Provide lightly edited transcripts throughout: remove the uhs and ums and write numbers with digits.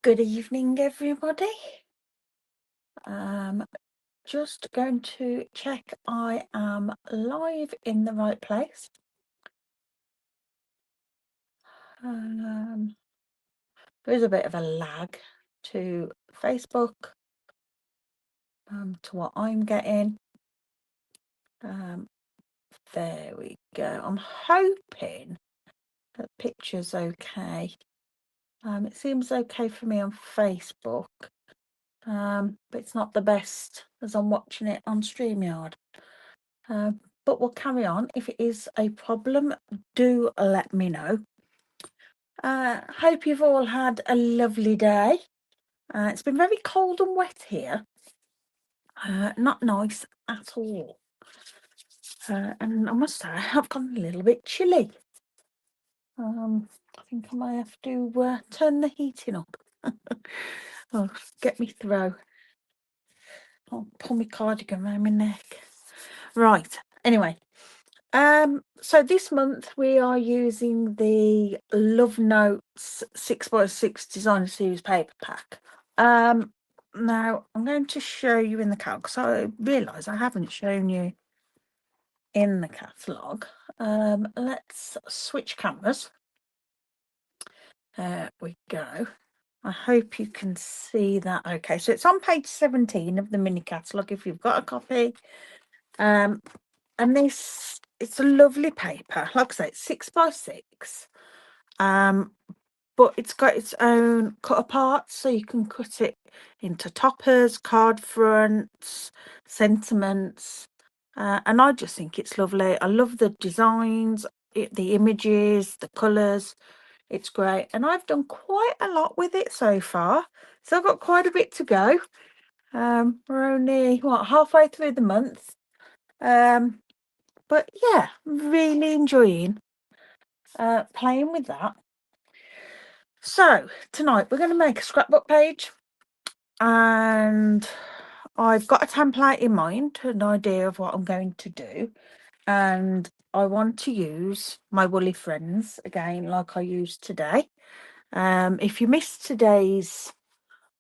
Good evening, everybody. Just going to check I am live in the right place. There's a bit of a lag to Facebook, to what I'm getting. There we go. I'm hoping that picture's okay. It seems okay for me on Facebook, but it's not the best as I'm watching it on StreamYard. But we'll carry on. If it is a problem, do let me know. Hope you've all had a lovely day. It's been very cold and wet here. Not nice at all. And I must say, I've gone a little bit chilly. I think I might have to turn the heating up. Oh, get me through. I'll pull my cardigan around my neck. Right. Anyway, so this month we are using the Love Notes 6x6 Designer Series paper pack. Now I'm going to show you in the catalogue because I realise I haven't shown you in the catalogue. Let's switch cameras. There we go. I hope you can see that okay. So it's on page 17 of the mini catalogue if you've got a copy. And this, it's a lovely paper. Like I say, it's 6x6. But it's got its own cut apart, so you can cut it into toppers, card fronts, sentiments. And I just think it's lovely. I love the designs, the images, the colours. It's great. And I've done quite a lot with it so far. So I've got quite a bit to go. We're only, halfway through the month. But yeah, really enjoying playing with that. So tonight we're going to make a scrapbook page, and I've got a template in mind, an idea of what I'm going to do, and I want to use my woolly friends again like I used today. If you missed today's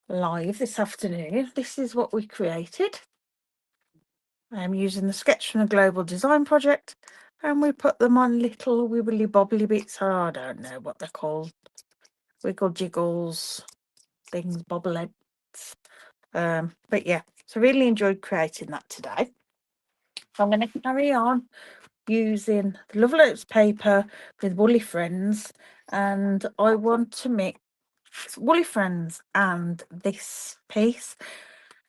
live this afternoon, this is what we created. I'm using the sketch from the Global Design Project, and we put them on little wibbly bobbly bits. Oh, I don't know what they're called. Wiggle jiggles, things, bobbleheads. But yeah, so really enjoyed creating that today. So I'm going to carry on using the Love Notes paper with Woolly Friends, and I want to mix Woolly Friends and this piece.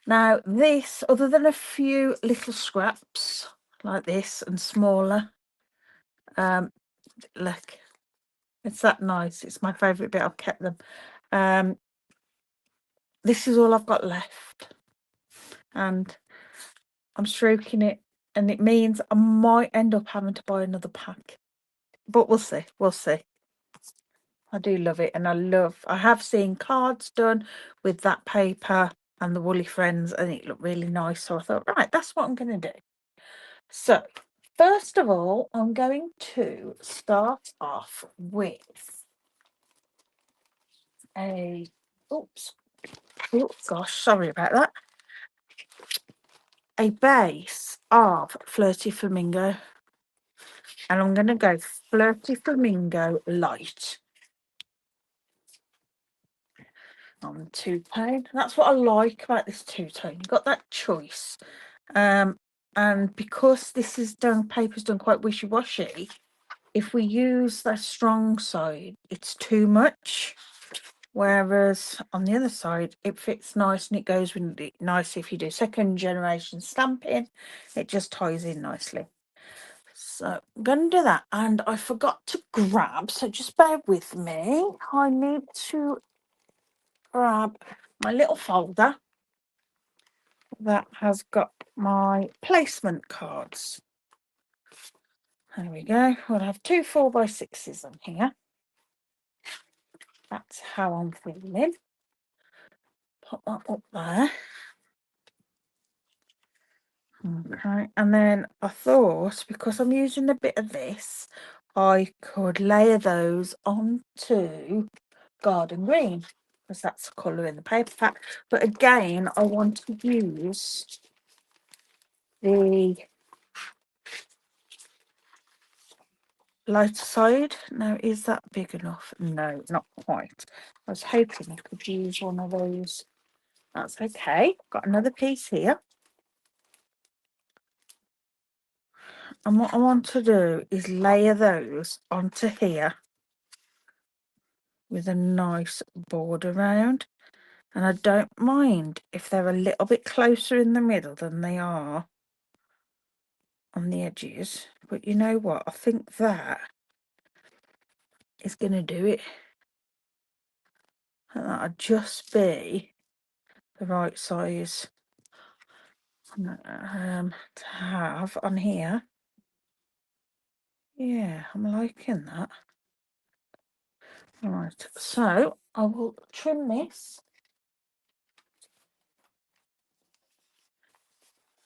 Now this, other than a few little scraps like this and smaller, look, it's that nice. It's my favourite bit. I've kept them. This is all I've got left, and I'm stroking it, and it means I might end up having to buy another pack, but we'll see. We'll see. I do love it, and I have seen cards done with that paper and the Woolly Friends, and it looked really nice. So I thought, right, that's what I'm going to do. So first of all, I'm going to start off with a, oops, oh gosh, sorry about that, a base of Flirty Flamingo, and I'm going to go Flirty Flamingo Light on two-tone. That's what I like about this two-tone. You've got that choice. And because this is done, paper's done quite wishy-washy, if we use that strong side, it's too much. Whereas on the other side, it fits nice, and it goes really nice if you do second generation stamping. It just ties in nicely. So I'm going to do that. And I forgot to grab, so just bear with me. I need to grab my little folder that has got my placement cards. There we go. We'll have 2 4x6s on here. That's how I'm feeling. Pop that up there. Okay, and then I thought, because I'm using a bit of this, I could layer those onto garden green. because that's the colour in the paper pack. But again, I want to use the lighter side. Now, is that big enough? No, not quite. I was hoping I could use one of those. That's okay. Got another piece here. And what I want to do is layer those onto here with a nice border round. And I don't mind if they're a little bit closer in the middle than they are on the edges. But you know what? I think that is going to do it. And that'll just be the right size to have on here. Yeah, I'm liking that. Right, so I will trim this.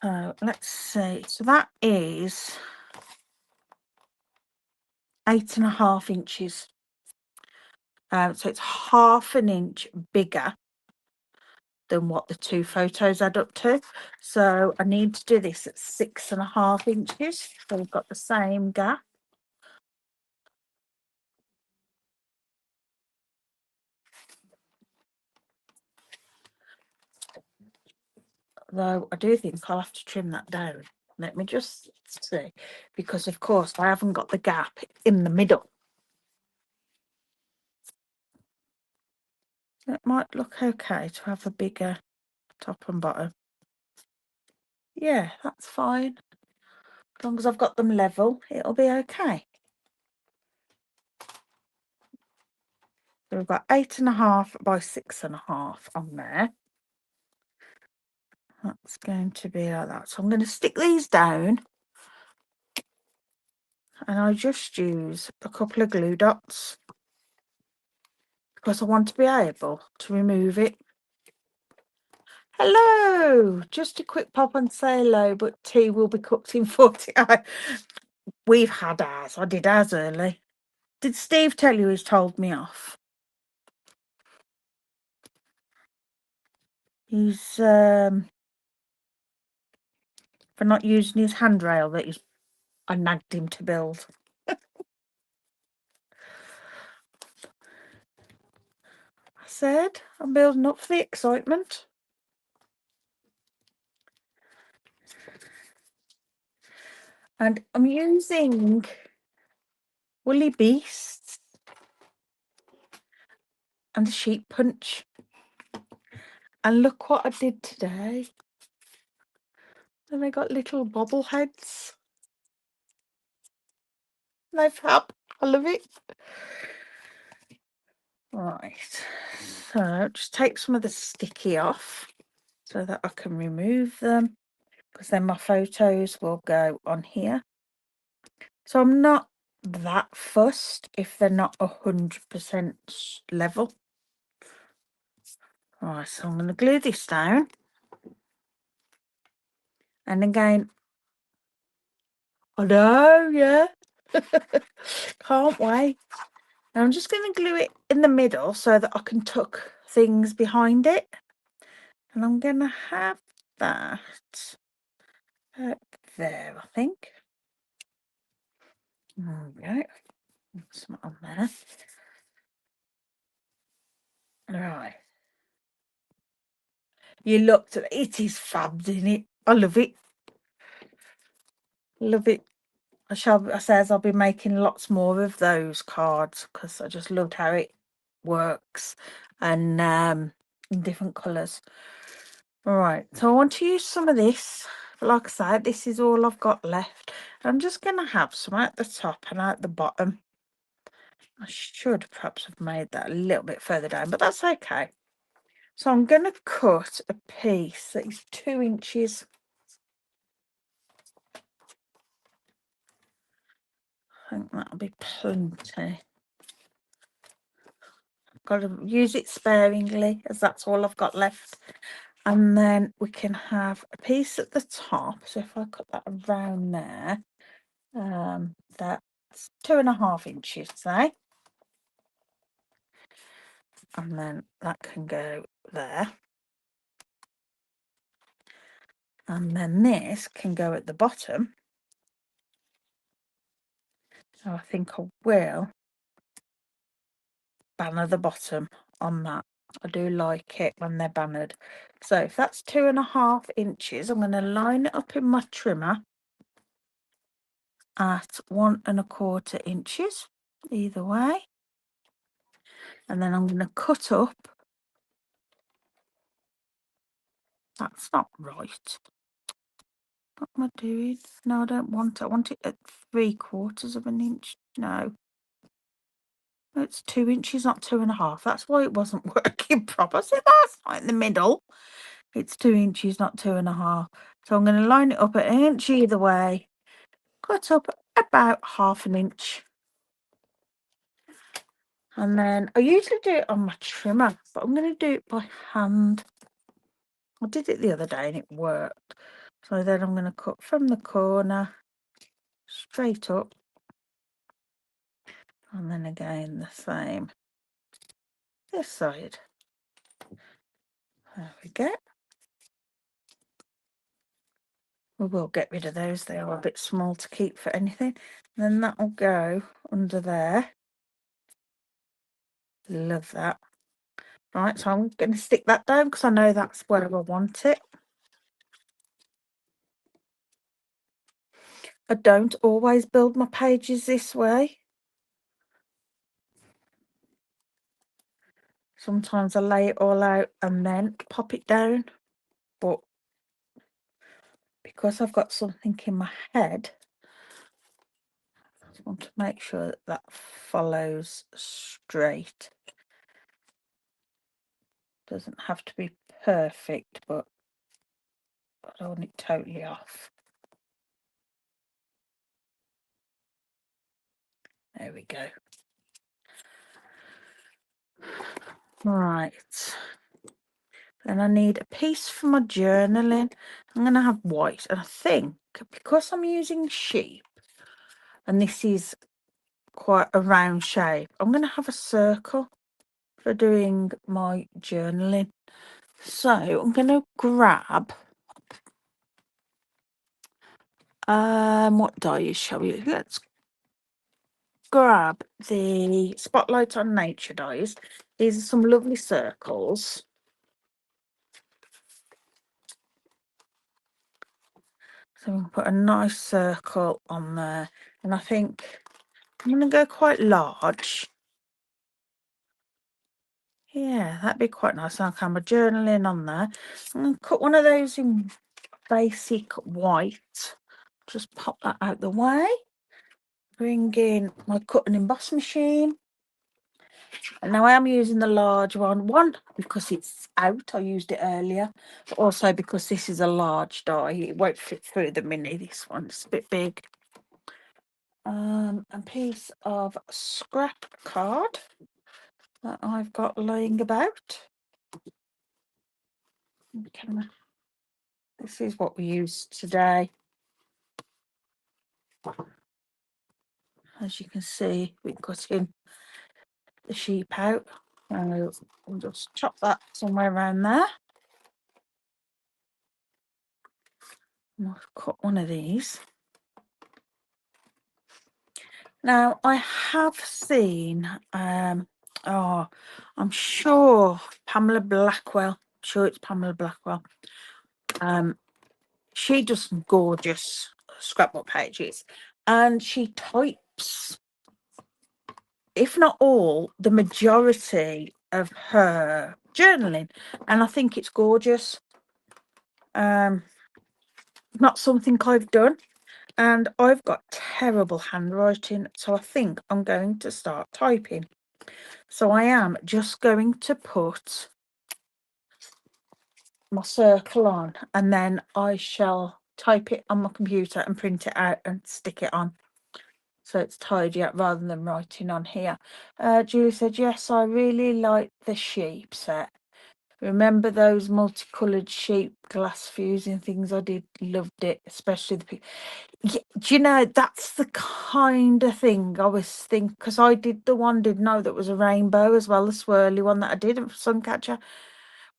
Let's see. So that is 8.5 inches. So it's half an inch bigger than what the two photos add up to. So I need to do this at 6.5 inches. So we've got the same gap. Though I do think I'll have to trim that down. Let me just see, because of course I haven't got the gap in the middle. It might look okay to have a bigger top and bottom. Yeah, that's fine. As long as I've got them level, it'll be okay. So we've got 8.5 by 6.5 on there. That's going to be like that. So I'm going to stick these down, and I just use a couple of glue dots because I want to be able to remove it. Hello, just a quick pop and say hello, but tea will be cooked in 40 hours. We've had ours. I did ours early. Did Steve tell you he's told me off? He's for not using his handrail that I nagged him to build. I said I'm building up for the excitement. And I'm using Woolly Beasts and the sheep punch. And look what I did today. And I got little bobbleheads. No fab. I love it. Right. So just take some of the sticky off so that I can remove them, because then my photos will go on here. So I'm not that fussed if they're not 100% level. Right, so I'm going to glue this down. And again, I know, yeah. Can't wait. Now I'm just going to glue it in the middle so that I can tuck things behind it. And I'm going to have that up there, I think. There we go. Some on there. Right. You looked at it. It is fab, isn't it? I love it. Love it. I says I'll be making lots more of those cards because I just loved how it works, and in different colours. All right, so I want to use some of this. But like I said, this is all I've got left. I'm just going to have some at the top and at the bottom. I should perhaps have made that a little bit further down, but that's okay. So I'm going to cut a piece that is 2 inches. I think that'll be plenty. Got to use it sparingly, as that's all I've got left. And then we can have a piece at the top. So if I cut that around there, that's 2.5 inches, say. and then that can go there, and then this can go at the bottom. So I think I will banner the bottom on that. I do like it when they're bannered. So if that's 2.5 inches, I'm going to line it up in my trimmer at 1.25 inches either way, and then I'm going to cut up. That's not right. What am I doing? No, I don't want it. I want it at 3/4 inch. No, it's 2 inches, not 2.5. That's why it wasn't working proper. I said that's not in the middle. It's 2 inches, not 2.5. So I'm going to line it up at 1 inch either way. Cut up about 1/2 inch. And then I usually do it on my trimmer, but I'm going to do it by hand. I did it the other day and it worked. So then I'm going to cut from the corner straight up. And then again the same this side. There we go. We will get rid of those. They are a bit small to keep for anything. And then that will go under there. Love that. Right, so I'm going to stick that down because I know that's where I want it. I don't always build my pages this way. Sometimes I lay it all out and then pop it down. But because I've got something in my head, I want to make sure that that follows straight. Doesn't have to be perfect, but I don't want it totally off. There we go. Right. Then I need a piece for my journaling. I'm going to have white. And I think because I'm using sheep, and this is quite a round shape, I'm going to have a circle for doing my journaling. So I'm going to grab what dies shall we? Let's grab the Spotlight on Nature dies. These are some lovely circles. So we'll put a nice circle on there, and I think I'm going to go quite large. Yeah, that'd be quite nice. I'll have my journaling on there. I'm going to cut one of those in basic white. Just pop that out the way. Bring in my cut and emboss machine. And now I am using the large one. One, because it's out. I used it earlier. But also because this is a large die. It won't fit through the mini. This one's a bit big. A piece of scrap card that I've got laying about. This is what we use today. As you can see, we're cutting the sheep out. We'll just chop that somewhere around there. And I'll cut one of these. Now, I have seen, I'm sure Pamela Blackwell, it's Pamela Blackwell. She does some gorgeous scrapbook pages, and she types, if not all, the majority of her journaling, and I think it's gorgeous. Not something I've done, and I've got terrible handwriting, so I think I'm going to start typing. So I am just going to put my circle on, and then I shall type it on my computer and print it out and stick it on, so it's tidy up rather than writing on here. Julie said, yes, I really like the sheep set. Remember those multicoloured sheep glass fusing things? I did, loved it, especially the do you know, that's the kind of thing I was thinking, because I did the one, didn't know that was a rainbow as well, the swirly one that I did for Suncatcher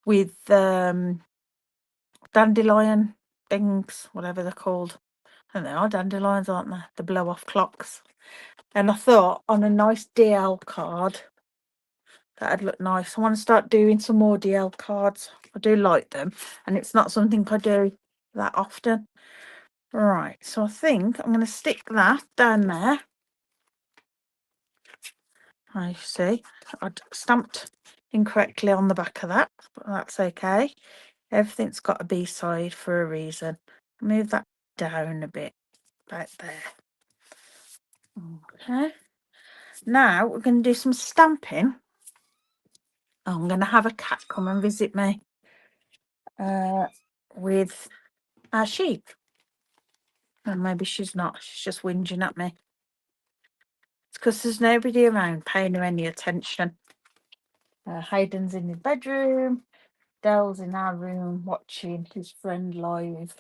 with dandelion things, whatever they're called. And they are dandelions, aren't they? The blow off clocks. And I thought on a nice DL card that'd look nice. I want to start doing some more DL cards. I do like them, and it's not something I do that often. Right, so I think I'm going to stick that down there. I see. I'd stamped incorrectly on the back of that, but that's okay. Everything's got a B side for a reason. Move that down a bit, about there. Okay. Now we're going to do some stamping. I'm going to have a cat come and visit me with our sheep. And maybe she's not. She's just whinging at me. It's because there's nobody around paying her any attention. Hayden's in his bedroom. Dell's in our room watching his friend live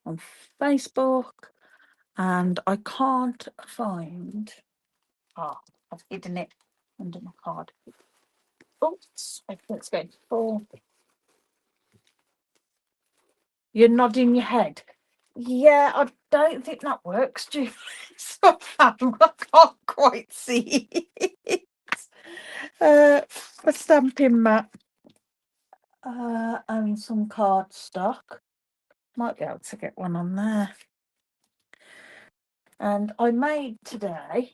on Facebook. And I can't find... Oh, I've hidden it under my card. Oops, everything's going to fall. You're nodding your head. Yeah, I don't think that works, Julie. So I can't quite see it. A stamping mat and some cardstock. Might be able to get one on there. And I made today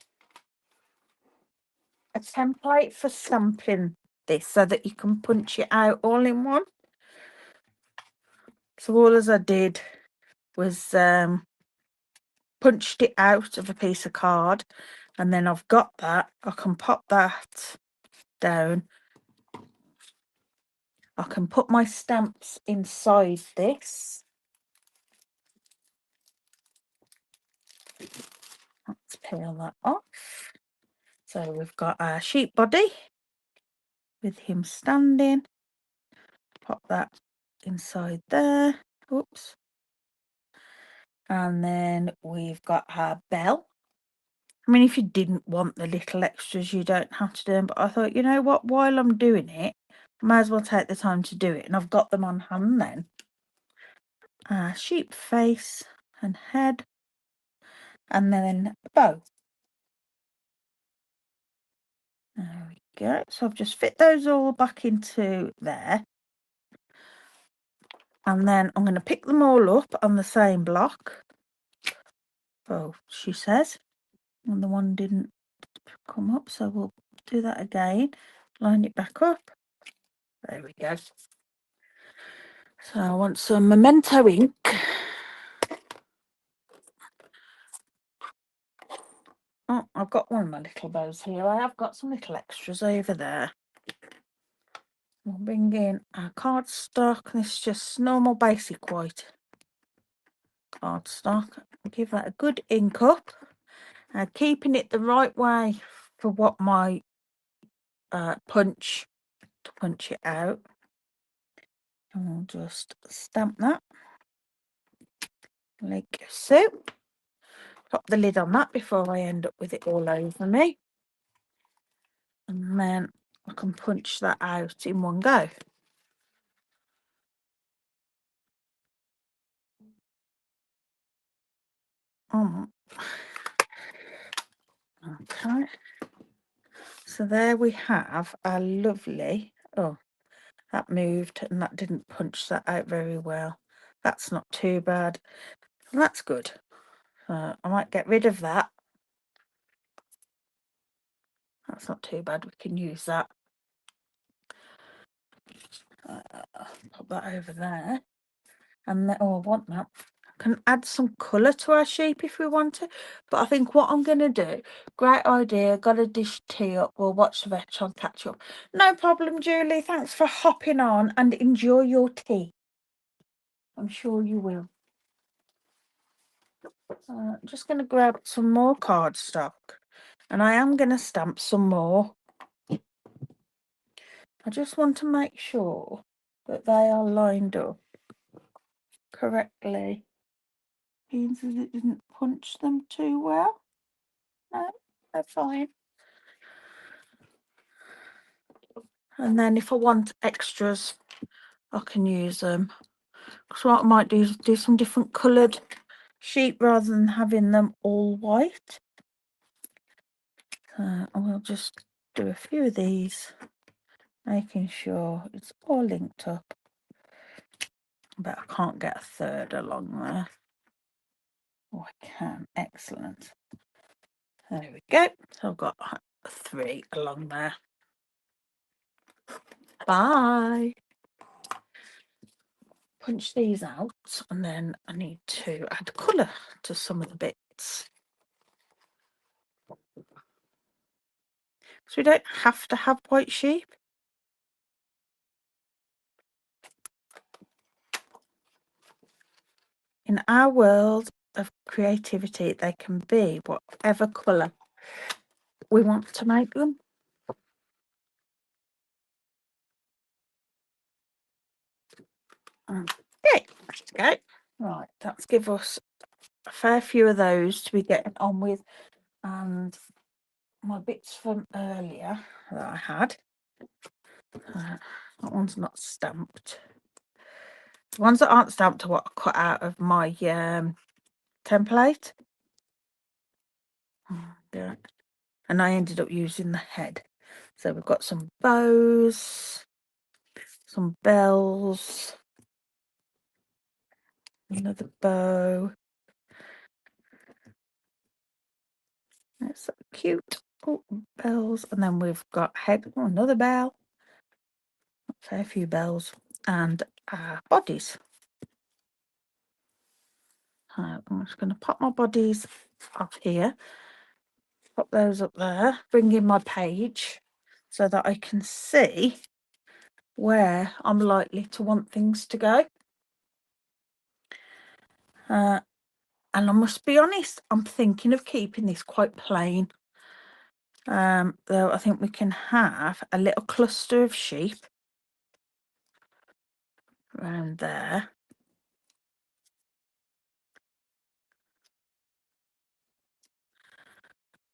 a template for stamping this so that you can punch it out all in one. So all as I did was punched it out of a piece of card, and then I've got that. I can pop that down. I can put my stamps inside this. Let's peel that off. So we've got our sheep body with him standing. Pop that inside there. Oops. And then we've got our bell. I mean, if you didn't want the little extras, you don't have to do them. But I thought, you know what, while I'm doing it, I might as well take the time to do it. And I've got them on hand then. Sheep face and head. And then a bow. There we go. So I've just fit those all back into there. And then I'm going to pick them all up on the same block. Oh, she says. And the one didn't come up, so we'll do that again. Line it back up. There we go. So I want some Memento ink. Oh, I've got one of my little bows here. I have got some little extras over there. We'll bring in our cardstock. This is just normal basic white cardstock. Give that a good ink up. Keeping it the right way for what my punch to punch it out. And we'll just stamp that like so. Pop the lid on that before I end up with it all over me. And then I can punch that out in one go. Okay. So there we have our lovely... Oh, that moved and that didn't punch that out very well. That's not too bad. That's good. I might get rid of that. That's not too bad. We can use that. Pop that over there. And then, oh, I want that. I can add some colour to our sheep if we want to. But I think what I'm going to do, great idea, got to dish tea up. We'll watch the vet on catch up. No problem, Julie. Thanks for hopping on and enjoy your tea. I'm sure you will. I'm just going to grab some more cardstock. And I am going to stamp some more. I just want to make sure that they are lined up correctly. Means that it didn't punch them too well. No, they're fine. And then if I want extras, I can use them. Because what I might do is do some different coloured sheep rather than having them all white. I will just do a few of these, making sure it's all linked up. But I can't get a third along there. Oh, I can. Excellent. There we go. So I've got 3 along there. Bye. Punch these out, and then I need to add colour to some of the bits. So we don't have to have white sheep. In our world of creativity, they can be whatever colour we want to make them. Okay, let's go. Right, that's give us a fair few of those to be getting on with, and my bits from earlier that I had. That one's not stamped. The ones that aren't stamped are what I cut out of my template. Yeah. And I ended up using the head. So we've got some bows, some bells, another bow. That's so cute. Oh, bells. And then we've got head. Oh, another bell. A fair few bells. And bodies. I'm just going to pop my bodies up here. Pop those up there. Bring in my page so that I can see where I'm likely to want things to go. And I must be honest, I'm thinking of keeping this quite plain. Though I think we can have a little cluster of sheep around there.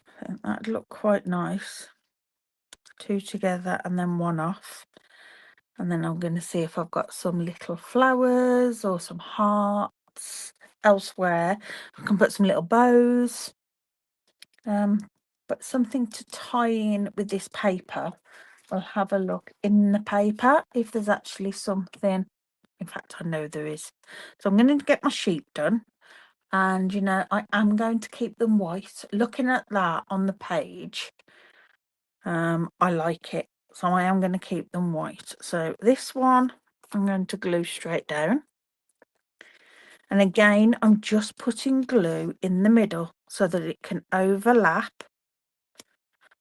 I think that'd look quite nice. 2 together and then 1 off. And then I'm going to see if I've got some little flowers or some hearts elsewhere. I can put some little bows. But something to tie in with this paper. I'll have a look in the paper if there's actually something. In fact, I know there is. So I'm going to get my sheep done. And, you know, I am going to keep them white. Looking at that on the page, I like it. So I am going to keep them white. So this one, I'm going to glue straight down. And again, I'm just putting glue in the middle so that it can overlap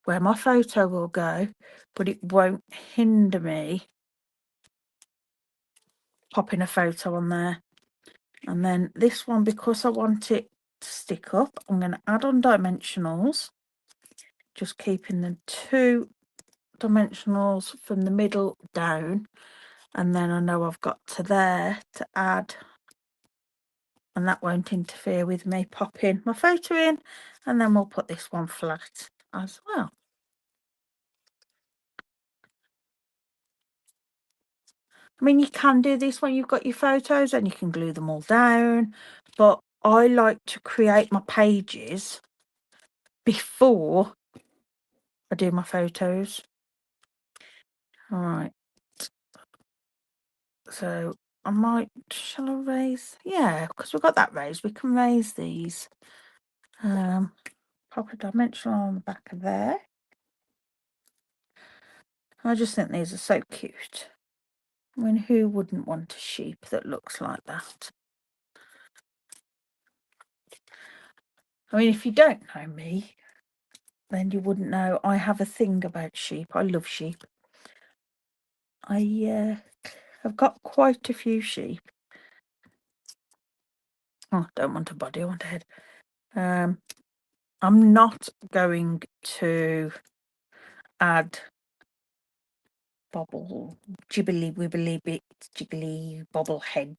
where my photo will go, but it won't hinder me popping a photo on there. And then this one, because I want it to stick up, I'm going to add on dimensionals, just keeping the 2 dimensionals from the middle down, and then I know I've got to there to add, and that won't interfere with me popping my photo in. And then we'll put this one flat as well. I mean, you can do this when you've got your photos and you can glue them all down, but I like to create my pages before I do my photos. All right. So I might, shall I raise? Yeah, because we've got that raised. We can raise these. Pop a dimensional on the back of there. I just think these are so cute. I mean, who wouldn't want a sheep that looks like that? I mean, if you don't know me, then you wouldn't know I have a thing about sheep. I love sheep. I've got quite a few sheep. Oh, don't want a body, I want a head. I'm not going to add bobble, jibbly wibbly bit, jiggly bobble head,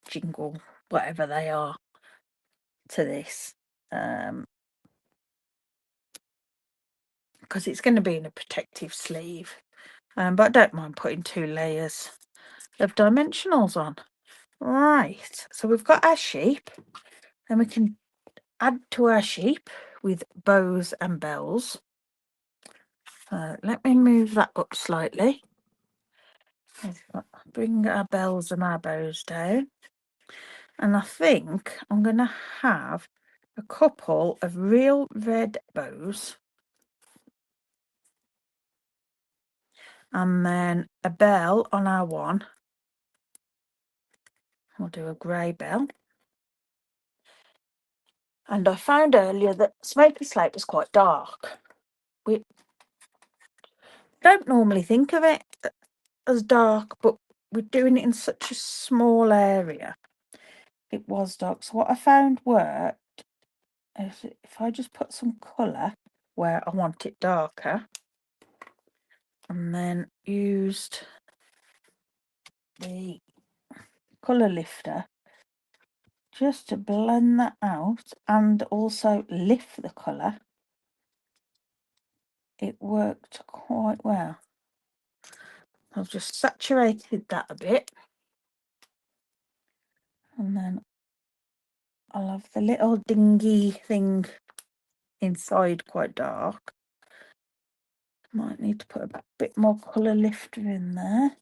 jingle, whatever they are, to this. Because it's going to be in a protective sleeve. But I don't mind putting 2 layers of dimensionals on. Right, so we've got our sheep, and we can add to our sheep with bows and bells. Let me move that up slightly. Bring our bells and our bows down. And I think I'm going to have a couple of real red bows. And then a bell on our one. We'll do a grey bell. And I found earlier that Smoky Slate was quite dark. We don't normally think of it as dark, but we're doing it in such a small area. It was dark. So what I found worked is if I just put some colour where I want it darker, and then used the colour lifter just to blend that out and also lift the colour, it worked quite well. I've just saturated that a bit, and then I'll have the little dingy thing inside quite dark. Might need to put a bit more colour lifter in there.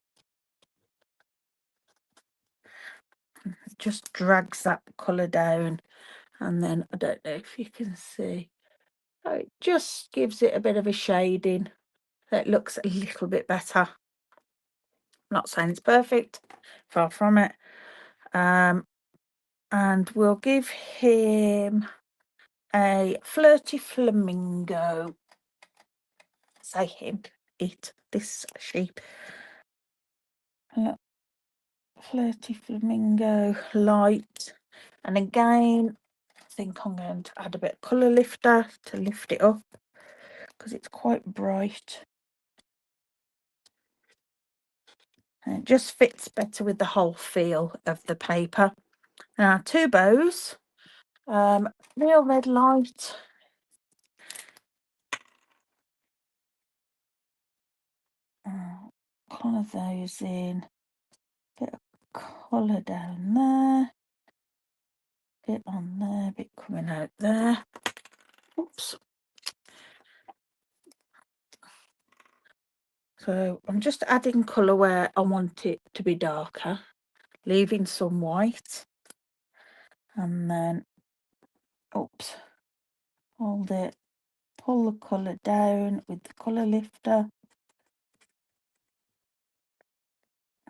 It just drags that colour down, and then I don't know if you can see, oh, it just gives it a bit of a shading that looks a little bit better. I'm not saying it's perfect, far from it. And we'll give him a flirty flamingo. Say him, it, this sheep. Flirty flamingo light. And again, I think I'm going to add a bit of colour lifter to lift it up because it's quite bright. And it just fits better with the whole feel of the paper. Now, 2 bows, real red light. Colour those in. Bit of colour down there. Bit on there, bit coming out there. Oops. So I'm just adding colour where I want it to be darker, leaving some white, and then, oops, hold it, pull the colour down with the colour lifter,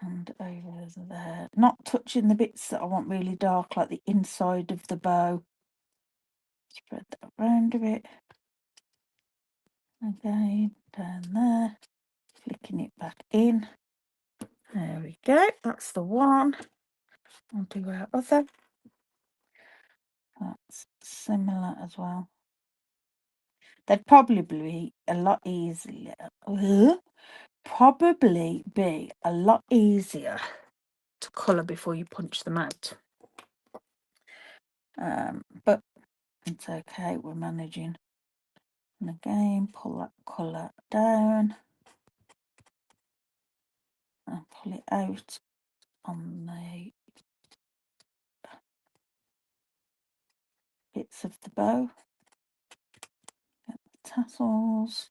and over there, not touching the bits that I want really dark, like the inside of the bow. Spread that around a bit. Again, down there, flicking it back in. There we go, that's the one. I'll do our other. That's similar as well. They'd probably be a lot easier. Probably be a lot easier to colour before you punch them out. But it's okay, we're managing. And again, pull that colour down and pull it out on the bits of the bow. Get the tassels.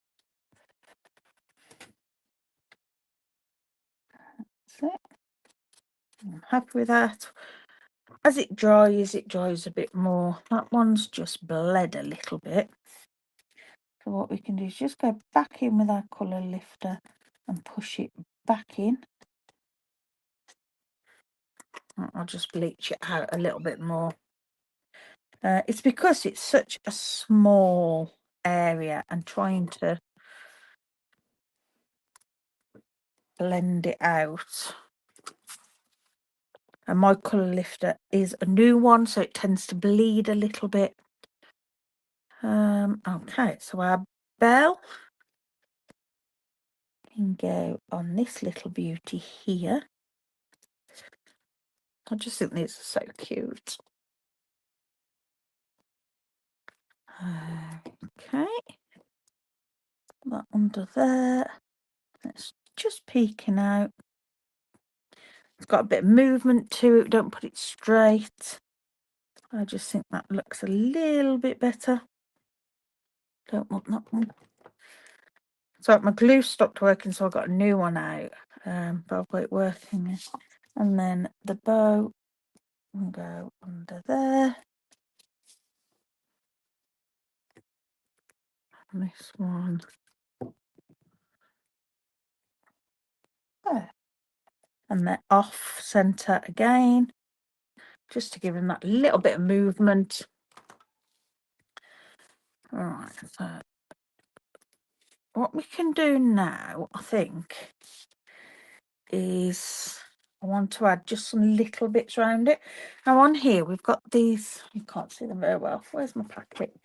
That's it. I'm happy with that. As it dries a bit more. That one's just bled a little bit. So what we can do is just go back in with our colour lifter and push it back in. I'll just bleach it out a little bit more. It's because it's such a small area and trying to blend it out. And my colour lifter is a new one, so it tends to bleed a little bit. Okay, so our bell. and go on this little beauty here. I just think these are so cute. Okay, that under there. It's just peeking out. It's got a bit of movement to it. Don't put it straight. I just think that looks a little bit better. Don't want that one. So my glue stopped working, so I got a new one out. But I've got it working. And then the bow will go under there. And this one there. And they're off center again, just to give him that little bit of movement. All right, so what we can do now, I think, is I want to add just some little bits around it. Now on here we've got these, you can't see them very well. Where's my packet?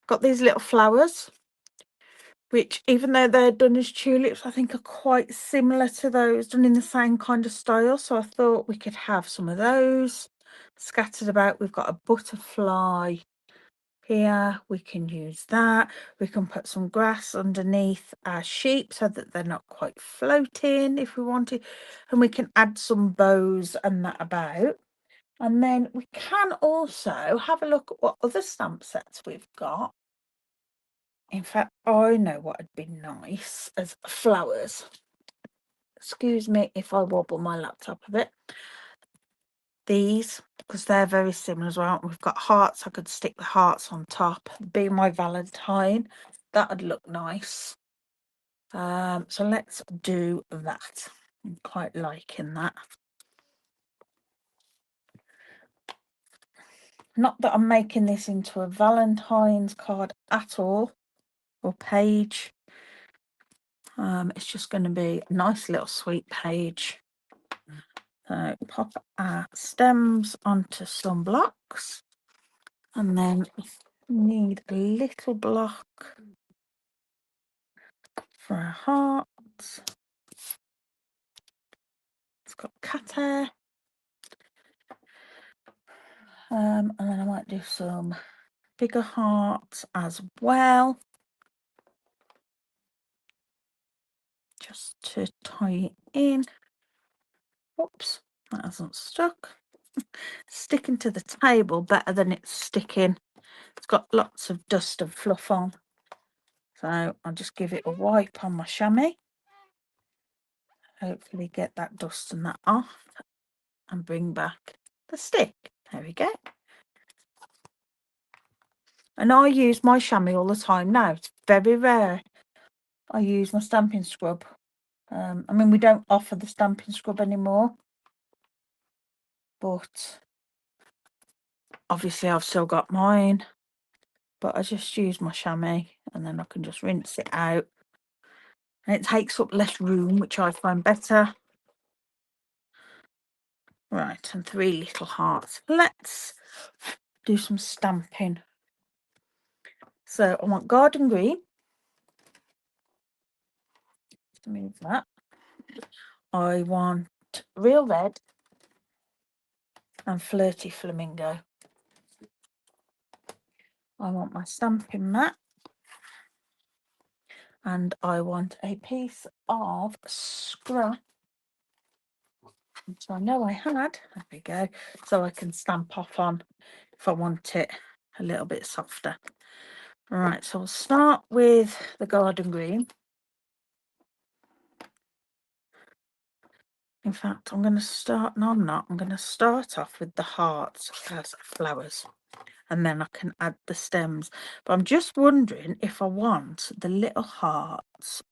Got these little flowers, which even though they're done as tulips, I think are quite similar to those, done in the same kind of style. So I thought we could have some of those scattered about. We've got a butterfly here, we can use that. We can put some grass underneath our sheep so that they're not quite floating if we wanted, and we can add some bows and that about. And then we can also have a look at what other stamp sets we've got. In fact, I know what would be nice as flowers. Excuse me if I wobble my laptop a bit. These, because they're very similar as well. We've got hearts. I could stick the hearts on top. Be my Valentine. That would look nice. So let's do that. I'm quite liking that. Not that I'm making this into a Valentine's card at all, or page. It's just going to be a nice little sweet page. So pop our stems onto some blocks, and then need a little block for our hearts. It's got cat hair. And then I might do some bigger hearts as well, just to tie it in. Oops, that hasn't stuck. Sticking to the table better than it's sticking. It's got lots of dust and fluff on. So I'll just give it a wipe on my chamois. Hopefully get that dust and that off, and bring back the stick. There we go. And I use my chamois all the time now. It's very rare I use my stamping scrub. I mean, we don't offer the stamping scrub anymore, but obviously I've still got mine. But I just use my chamois, and then I can just rinse it out. And it takes up less room, which I find better. Right, and 3 little hearts. Let's do some stamping. So I want garden green. Move that. I want real red and flirty flamingo. I want my stamping mat, and I want a piece of scrap, which I know I had. There we go. So I can stamp off on if I want it a little bit softer. All right, so we'll start with the garden green. In fact, I'm going to start, no, I'm not. I'm going to start off with the hearts as flowers, and then I can add the stems. But I'm just wondering if I want the little hearts.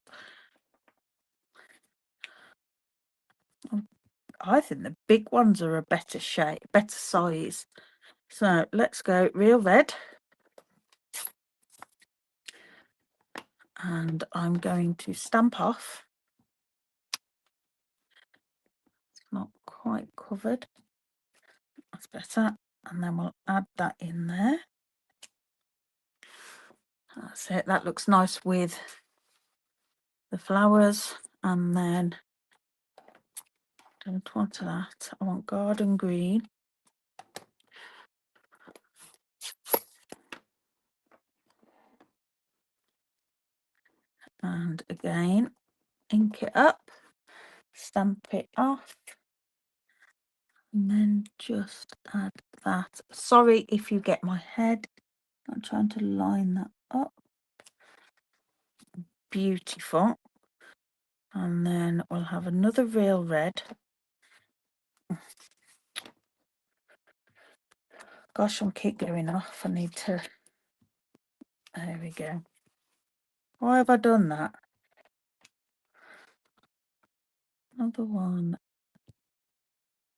I think the big ones are a better shape, better size. So let's go real red. And I'm going to stamp off. It's not quite covered. That's better. And then we'll add that in there. That's it. That looks nice with the flowers. And then don't want that. I want garden green. And again, ink it up, stamp it off, and then just add that. Sorry if you get my head. I'm trying to line that up. Beautiful. And then we'll have another real red. Gosh, I keep going off. I need to. There we go. Why have I done that? Another one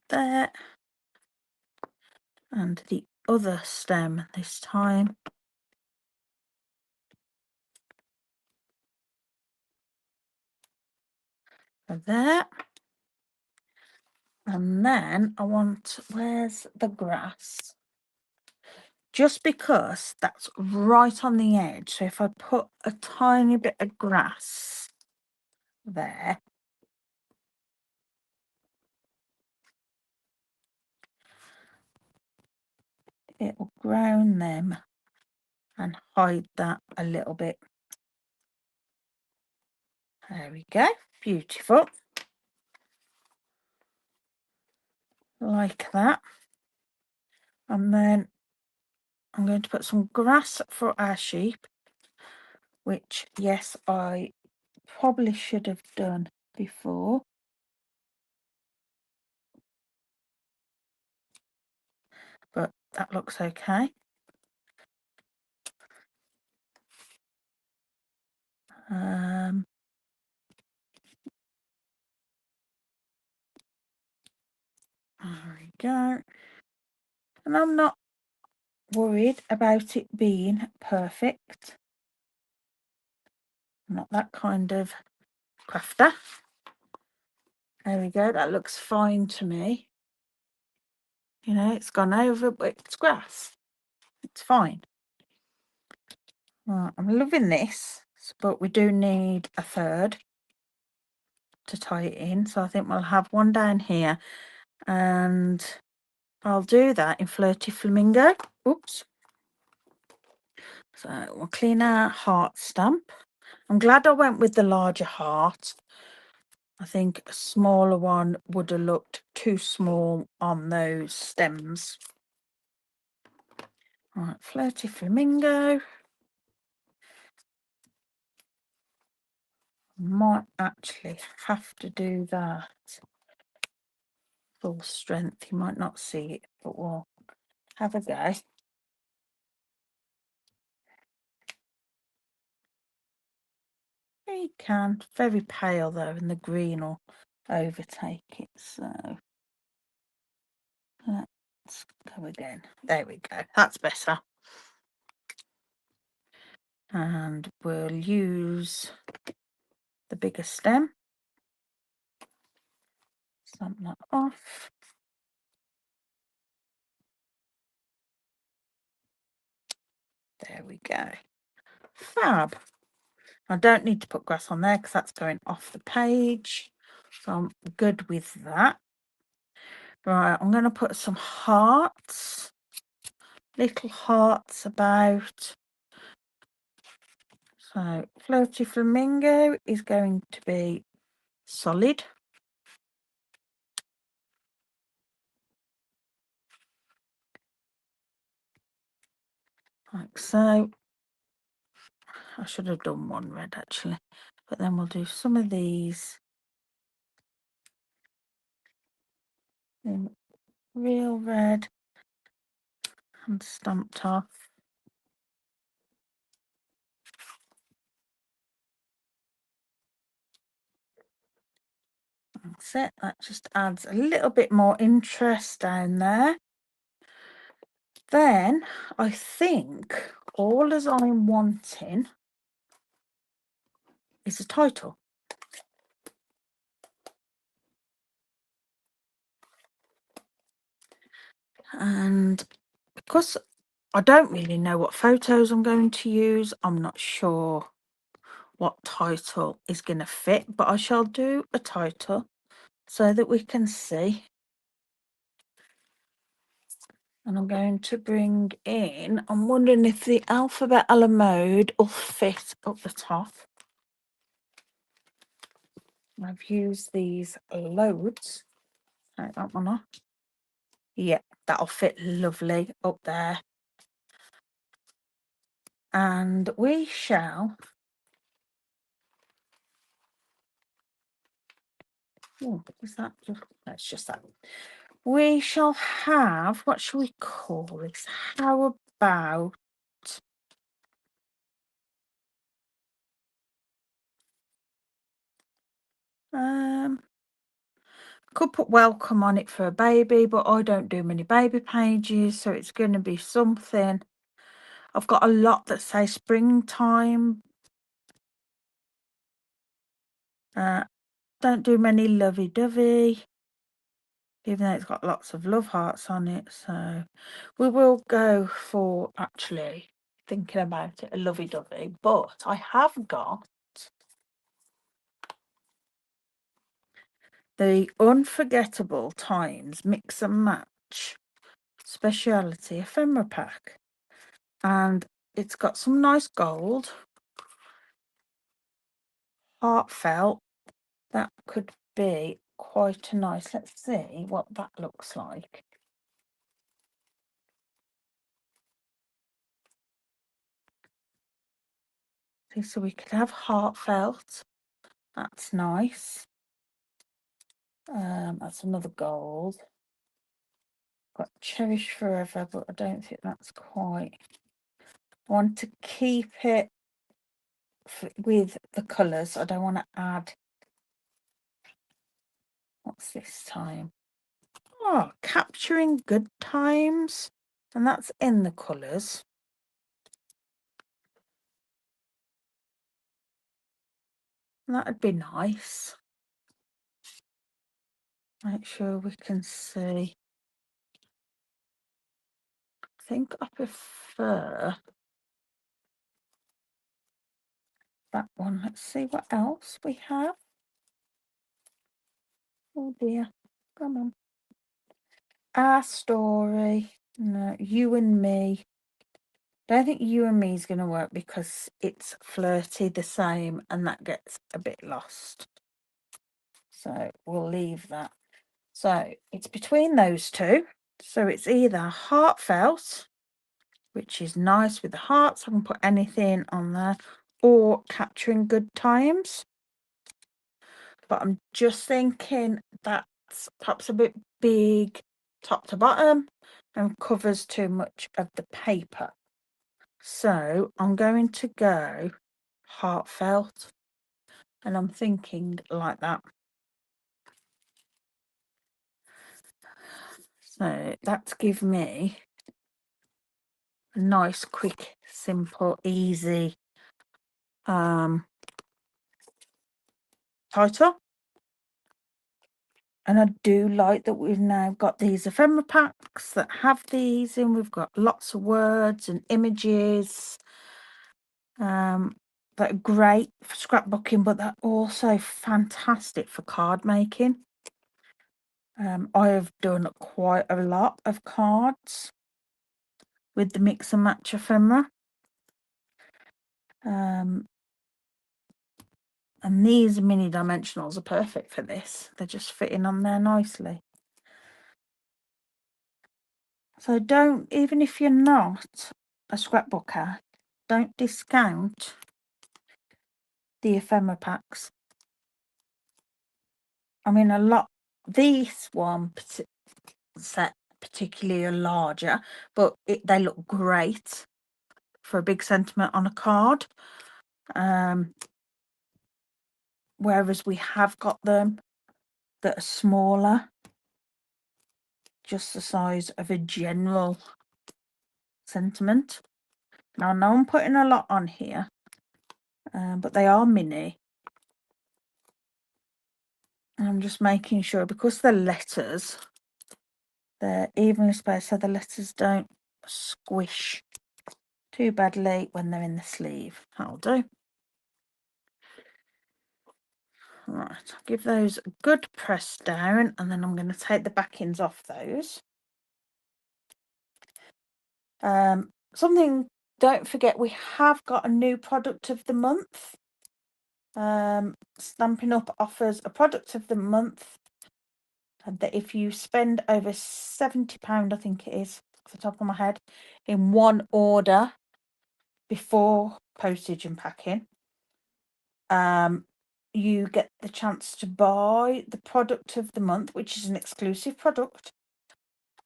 there. And the other stem this time. There. And then I want, where's the grass? Just because that's right on the edge. So if I put a tiny bit of grass there, it will ground them and hide that a little bit. There we go. Beautiful. Like that. And then I'm going to put some grass for our sheep, which, yes, I probably should have done before. But that looks okay. There we go. And I'm not worried about it being perfect. I'm not that kind of crafter. There we go. That looks fine to me. You know, it's gone over, but it's grass. It's fine. Right, I'm loving this, but we do need a third to tie it in. So I think we'll have one down here, and I'll do that in Flirty Flamingo. Oops. So we'll clean our heart stamp. I'm glad I went with the larger heart. I think a smaller one would have looked too small on those stems. Right, Flirty Flamingo. Might actually have to do that full strength. You might not see it, but we'll have a go. You can. Very pale though, and the green will overtake it. So let's go again. There we go. That's better. And we'll use the bigger stem. Stamp that off. There we go. Fab. I don't need to put grass on there because that's going off the page. So I'm good with that. Right, I'm going to put some hearts. Little hearts about. So Flirty Flamingo is going to be solid. Like so. I should have done one red actually. But then we'll do some of these in real red and stamped off. That's it. That just adds a little bit more interest down there. Then I think all as I'm wanting is a title. And because I don't really know what photos I'm going to use. I'm not sure what title is going to fit, but I shall do a title so that we can see. And I'm going to bring in, I'm wondering if the alphabet a la mode will fit up the top. I've used these loads. Take that one off. Yeah, that'll fit lovely up there. And we shall... Oh, is that just... That's just that. We shall have... What shall we call this? How about... Could put welcome on it for a baby, but I don't do many baby pages, so it's going to be something. I've got a lot that say springtime. Don't do many lovey-dovey, even though it's got lots of love hearts on it. So we will go for, actually thinking about it, a lovey-dovey. But I have got the Unforgettable Times Mix and Match Speciality Ephemera Pack. And it's got some nice gold. Heartfelt. That could be quite a nice. Let's see what that looks like. See, so we could have heartfelt. That's nice. That's another gold. Got cherish forever, but I don't think that's quite. I want to keep it with the colours. I don't want to add. What's this time? Oh, capturing good times, and that's in the colours. That'd be nice. Make sure we can see. I think I prefer that one. Let's see what else we have. Oh dear, come on. Our story. No, you and me. Don't think you and me is going to work because it's flirty the same and that gets a bit lost. So we'll leave that. So it's between those two. So it's either heartfelt, which is nice with the hearts. I can put anything on there, or capturing good times. But I'm just thinking that's perhaps a bit big top to bottom and covers too much of the paper. So I'm going to go heartfelt, and I'm thinking like that. So that's give me a nice, quick, simple, easy title. And I do like that we've now got these ephemera packs that have these in. We've got lots of words and images that are great for scrapbooking, but they're also fantastic for card making. I have done quite a lot of cards with the mix and match ephemera. And these mini dimensionals are perfect for this. They're just fitting on there nicely. So don't, even if you're not a scrapbooker, don't discount the ephemera packs. I mean, a lot, these one set particularly are larger, but they look great for a big sentiment on a card. Whereas we have got them that are smaller, just the size of a general sentiment. Now I know I'm putting a lot on here, but they are mini. And I'm just making sure, because they're letters, they're evenly spaced so the letters don't squish too badly when they're in the sleeve. That'll do. Right, I'll give those a good press down, and then I'm going to take the backings off those. Something, don't forget, we have got a new product of the month. Stampin' Up offers a product of the month, and that if you spend over £70, I think it is, off the top of my head, in one order before postage and packing, you get the chance to buy the product of the month, which is an exclusive product,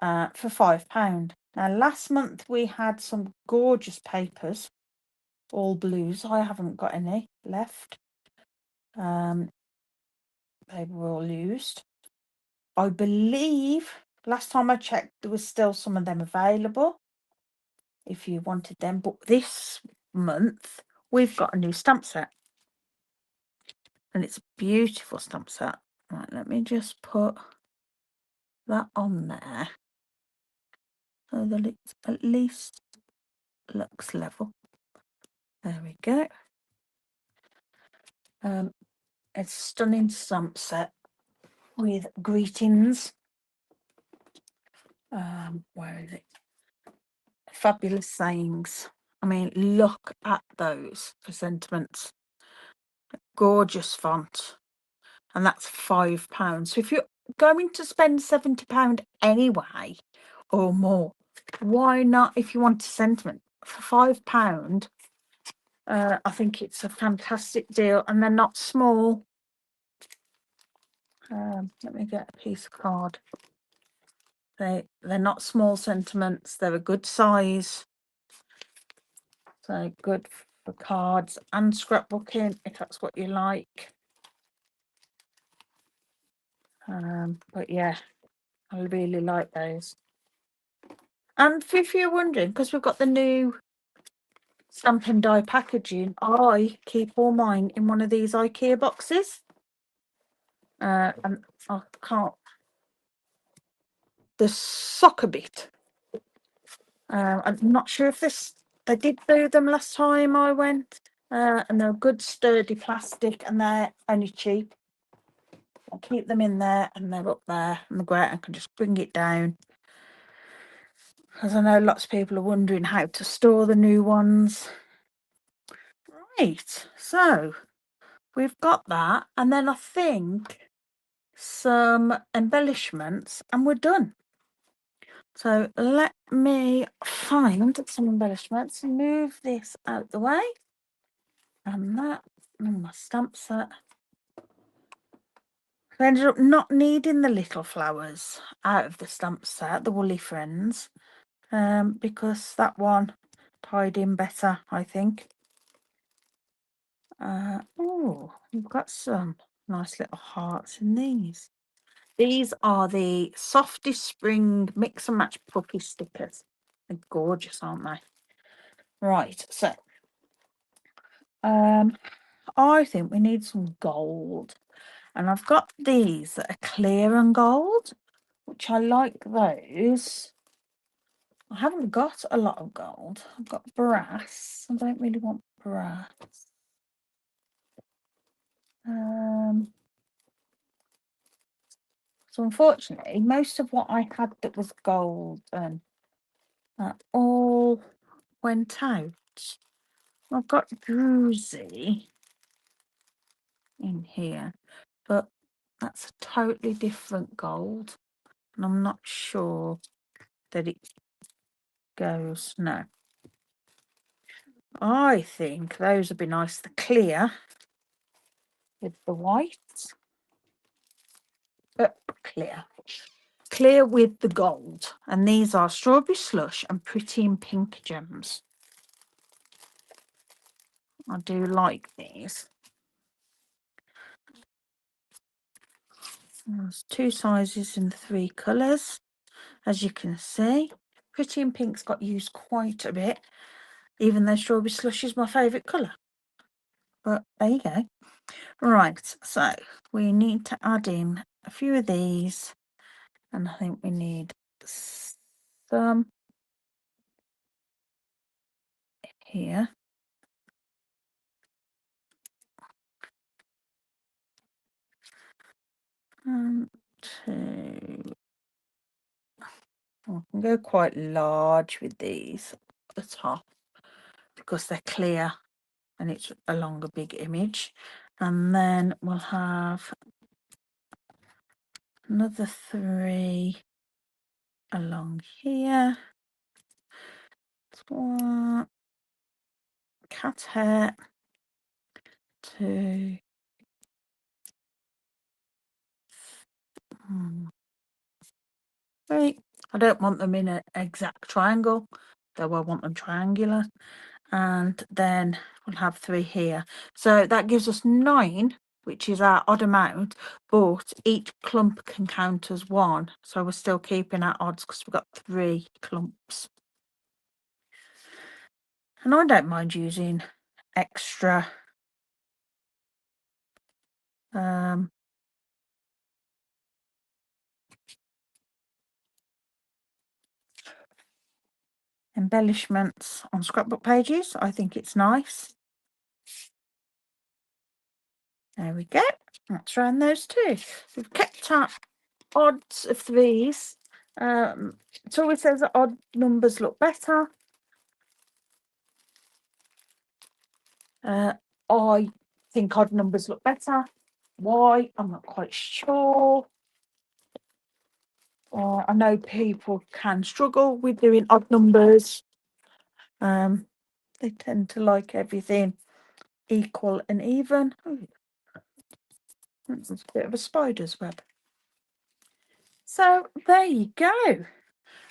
for £5. Now, last month we had some gorgeous papers, all blues. I haven't got any left. They were all used. I believe last time I checked, there was still some of them available if you wanted them. But this month, we've got a new stamp set. And it's a beautiful stamp set. Right, let me just put that on there so that it at least looks level. There we go. It's a stunning stamp set with greetings. Where is it? Fabulous sayings. I mean, look at those for sentiments. Gorgeous font. And that's £5. So if you're going to spend £70 anyway or more, why not, if you want a sentiment for £5? I think it's a fantastic deal, and they're not small. Let me get a piece of card. They're not small sentiments. They're a good size. So good for cards and scrapbooking if that's what you like. But yeah, I really like those. And if you're wondering, because we've got the new Stampin' Die packaging, I keep all mine in one of these IKEA boxes. And I can't. The soccer bit. I'm not sure if they did do them last time I went. And they're good sturdy plastic, and they're only cheap. I'll keep them in there, and they're up there, and they're great. I can just bring it down. Because I know lots of people are wondering how to store the new ones. Right, so we've got that, and then I think some embellishments, and we're done. So let me find some embellishments, move this out the way, and that, and my stamp set. I ended up not needing the little flowers out of the stamp set, the woolly friends, because that one tied in better, I think. Oh, we've got some nice little hearts in these. These are the Softest Spring Mix and Match Puppy stickers. They're gorgeous, aren't they? Right, so I think we need some gold. And I've got these that are clear and gold, which I like those. I haven't got a lot of gold. I've got brass. I don't really want brass. So unfortunately, most of what I had that was gold all went out. I've got druzy in here, but that's a totally different gold, and I'm not sure that it goes. No, I think those would be nice. The clear with the white, clear with the gold, and these are Strawberry Slush and Pretty in Pink gems. I do like these. There's two sizes in the three colours, as you can see. Pretty in Pink's got used quite a bit, even though Strawberry Slush is my favourite colour. But there you go. Right, so we need to add in a few of these, and I think we need some here. And two. I can go quite large with these at the top because they're clear and it's a longer big image. And then we'll have another 3 along here. One, cat hair, 2, 3. I don't want them in an exact triangle, though I want them triangular. And then we'll have 3 here. So that gives us 9, which is our odd amount, but each clump can count as 1. So we're still keeping our odds because we've got 3 clumps. And I don't mind using extra embellishments on scrapbook pages. I think it's nice. There we go. Let's round those 2. We've kept our odds of these. It always says that odd numbers look better. I think odd numbers look better. Why? I'm not quite sure. I know people can struggle with doing odd numbers. They tend to like everything equal and even. That's a bit of a spider's web. So there you go.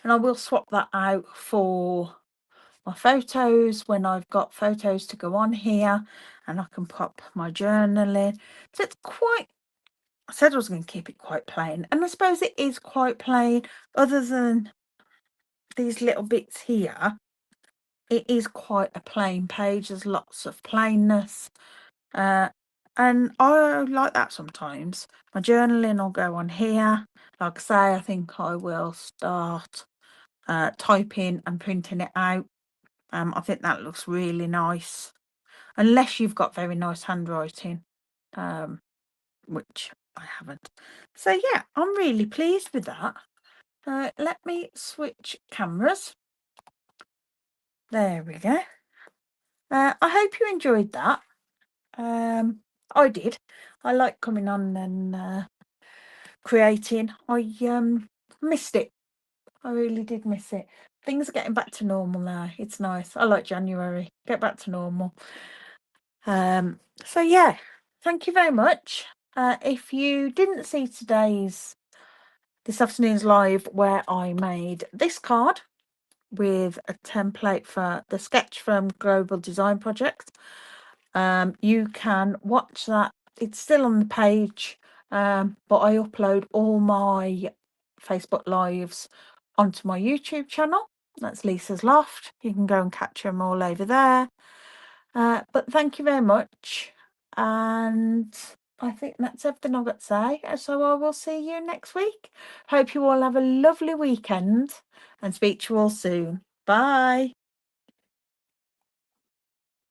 And I will swap that out for my photos when I've got photos to go on here, and I can pop my journal in. So it's quite, I said I was going to keep it quite plain, and I suppose it is quite plain other than these little bits here. It is quite a plain page. There's lots of plainness, and I like that sometimes. My journaling will go on here. Like I say, I think I will start typing and printing it out. I think that looks really nice, unless you've got very nice handwriting, which I haven't. So yeah, I'm really pleased with that. Let me switch cameras. There we go. I hope you enjoyed that. I did. I like coming on and creating. I missed it. I really did miss it. Things are getting back to normal now. It's nice. I like January. Get back to normal. So yeah, thank you very much. If you didn't see this afternoon's live where I made this card with a template for the sketch from Global Design Project, you can watch that. It's still on the page, but I upload all my Facebook lives onto my YouTube channel. That's Lisa's Loft. You can go and catch them all over there. But thank you very much, and I think that's everything I've got to say. So I will see you next week. Hope you all have a lovely weekend and speak to you all soon. Bye.